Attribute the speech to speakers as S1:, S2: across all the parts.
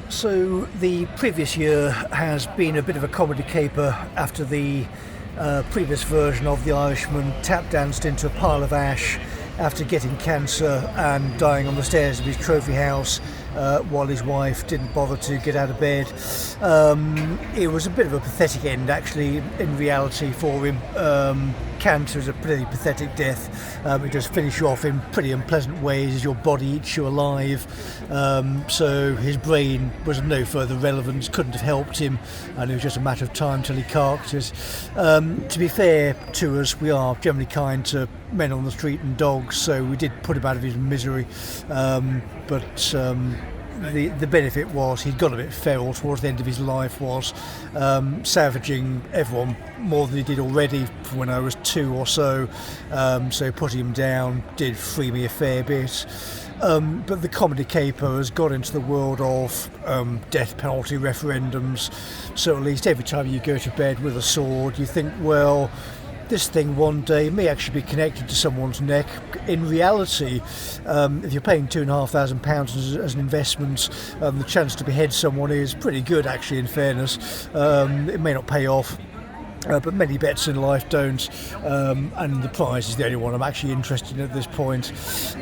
S1: So the previous year has been a bit of a comedy caper after the previous version of The Irishman tap danced into a pile of ash after getting cancer and dying on the stairs of his trophy house while his wife didn't bother to get out of bed. It was a bit of a pathetic end, actually, in reality for him. Cancer is a pretty pathetic death. It does finish you off in pretty unpleasant ways as your body eats you alive. So his brain was of no further relevance, couldn't have helped him, and it was just a matter of time till he carked it. To be fair to us, we are generally kind to men on the street and dogs, so we did put him out of his misery. But the benefit was he'd got a bit feral towards the end of his life, was savaging everyone more than he did already from when I was 2 or so. So putting him down did free me a fair bit. But the comedy caper has got into the world of death penalty referendums. So at least every time you go to bed with a sword, you think, well, this thing one day may actually be connected to someone's neck. In reality, if you're paying £2,500 as an investment, the chance to behead someone is pretty good, actually, in fairness. It may not pay off, but many bets in life don't, and the prize is the only one I'm actually interested in at this point.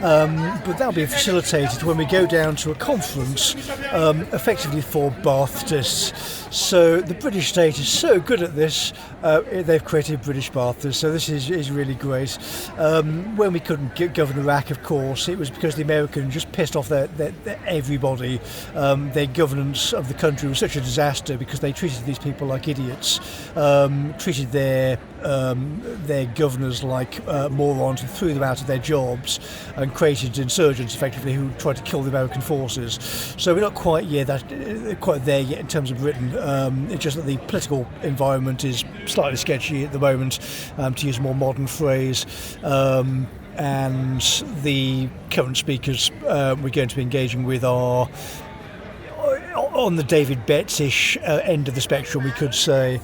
S1: But that'll be facilitated when we go down to a conference effectively for Baathists. So the British state is so good at this, they've created British Baathists, so this is really great. When we couldn't govern Iraq, of course, it was because the Americans just pissed off their everybody. Their governance of the country was such a disaster because they treated these people like idiots. Treated their governors like morons and threw them out of their jobs and created insurgents effectively who tried to kill the American forces. So we're not quite there yet in terms of Britain. It's just that the political environment is slightly sketchy at the moment, to use a more modern phrase. And the current speakers we're going to be engaging with are on the David Betts-ish end of the spectrum, we could say.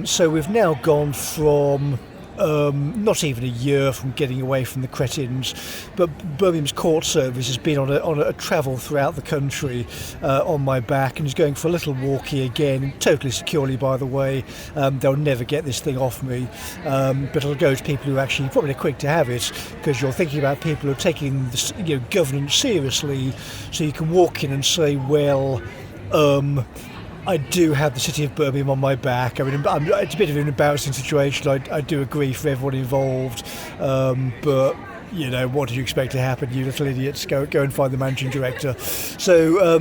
S1: So we've now gone from not even a year from getting away from the cretins, but Birmingham's court service has been on a travel throughout the country on my back and is going for a little walkie again, totally securely, by the way. They'll never get this thing off me, but it'll go to people who actually probably are quick to have it, because you're thinking about people who are taking the governance seriously, so you can walk in and say, well, I do have the city of Birmingham on my back. I mean, it's a bit of an embarrassing situation, I do agree, for everyone involved, but you know, what did you expect to happen, you little idiots? Go and find the managing director. So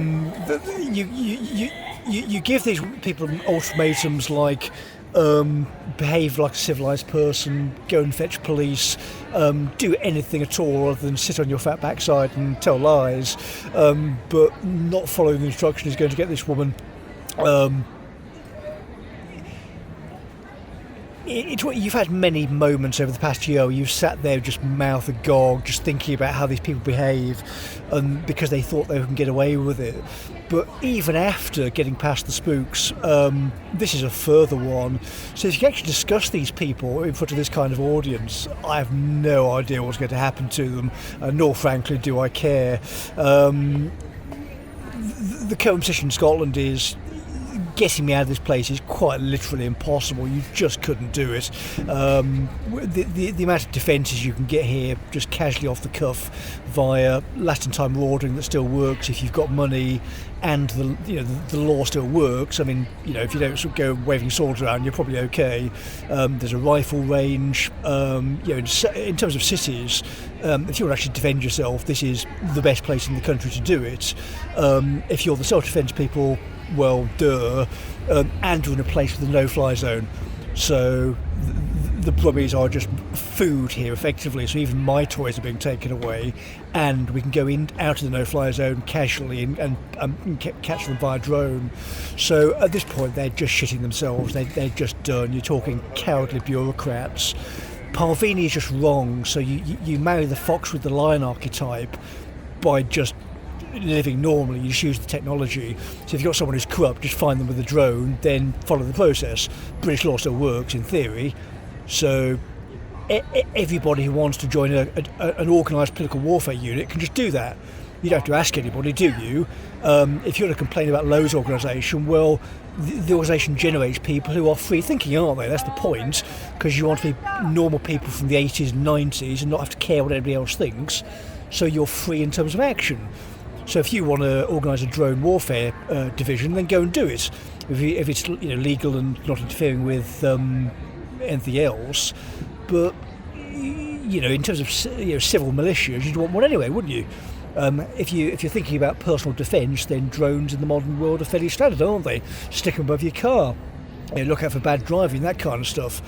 S1: you give these people ultimatums like behave like a civilised person, go and fetch police, do anything at all other than sit on your fat backside and tell lies, but not following the instruction is going to get this woman you've had many moments over the past year where you've sat there just mouth agog, just thinking about how these people behave, because they thought they can get away with it. But even after getting past the spooks, this is a further one. So if you actually discuss these people in front of this kind of audience, I have no idea what's going to happen to them, nor frankly do I care. The current position in Scotland is getting me out of this place is quite literally impossible. You just couldn't do it. The amount of defences you can get here just casually off the cuff via last in time ordering that still works if you've got money, and the law still works. I mean, if you don't sort of go waving swords around, you're probably okay. There's a rifle range. In terms of cities, if you want to actually defend yourself, this is the best place in the country to do it. If you're the self-defence people, well, duh, and you're in a place with a no-fly zone. So the Brummies are just food here, effectively. So even my toys are being taken away, and we can go out of the no-fly zone casually and catch them via drone. So at this point, they're just shitting themselves. They're just done. You're talking cowardly bureaucrats. Parvini is just wrong. So you marry the fox with the lion archetype by just living normally. You just use the technology. So if you've got someone who's corrupt, just find them with a drone, then follow the process. British law still works in theory. So everybody who wants to join an organised political warfare unit can just do that. You don't have to ask anybody, do you? If you're going to complain about Lowe's organisation, well, the organisation generates people who are free thinking, aren't they? That's the point, because you want to be normal people from the 80s and 90s and not have to care what anybody else thinks, so you're free in terms of action. So if you want to organise a drone warfare division, then go and do it. If it's legal and not interfering with anything else, but in terms of civil militias, you'd want one anyway, wouldn't you? If you're thinking about personal defence, then drones in the modern world are fairly standard, aren't they? Stick them above your car. Look out for bad driving, that kind of stuff.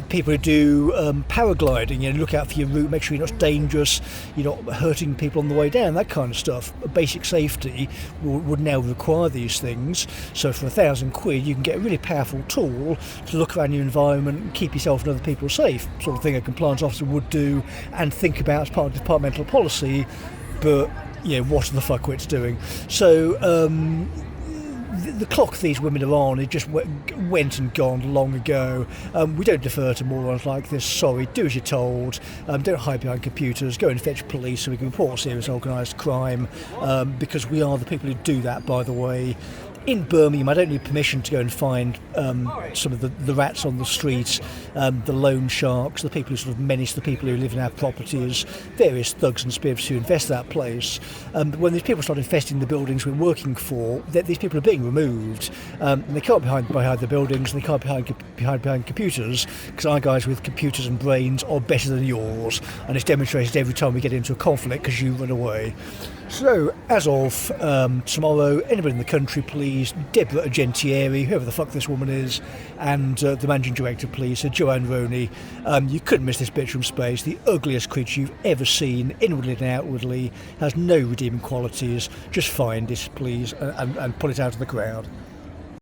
S1: People who do paragliding, look out for your route, make sure you're not dangerous, you're not hurting people on the way down, that kind of stuff. Basic safety would now require these things. So for £1,000 you can get a really powerful tool to look around your environment and keep yourself and other people safe, sort of thing a compliance officer would do and think about as part of departmental policy, but what are the fuckwits doing? So the clock these women are on, it just went and gone long ago. We don't defer to morons like this. Sorry, do as you're told. Don't hide behind computers. Go and fetch police so we can report serious organised crime, because we are the people who do that, by the way. In Birmingham, I don't need permission to go and find some of the rats on the streets, the loan sharks, the people who sort of menace the people who live in our properties, various thugs and spivs who infest that place. But when these people start infesting the buildings we're working for, these people are being removed. And they can't be behind the buildings, and they can't be behind computers, because our guys with computers and brains are better than yours. And it's demonstrated every time we get into a conflict because you run away. So, as of tomorrow, anybody in the country, please, Deborah Agentieri, whoever the fuck this woman is, and the managing director, please, Joanne.Roney. You couldn't miss this bitch from space. The ugliest creature you've ever seen, inwardly and outwardly, has no redeeming qualities. Just find it, please, and put it out of the crowd.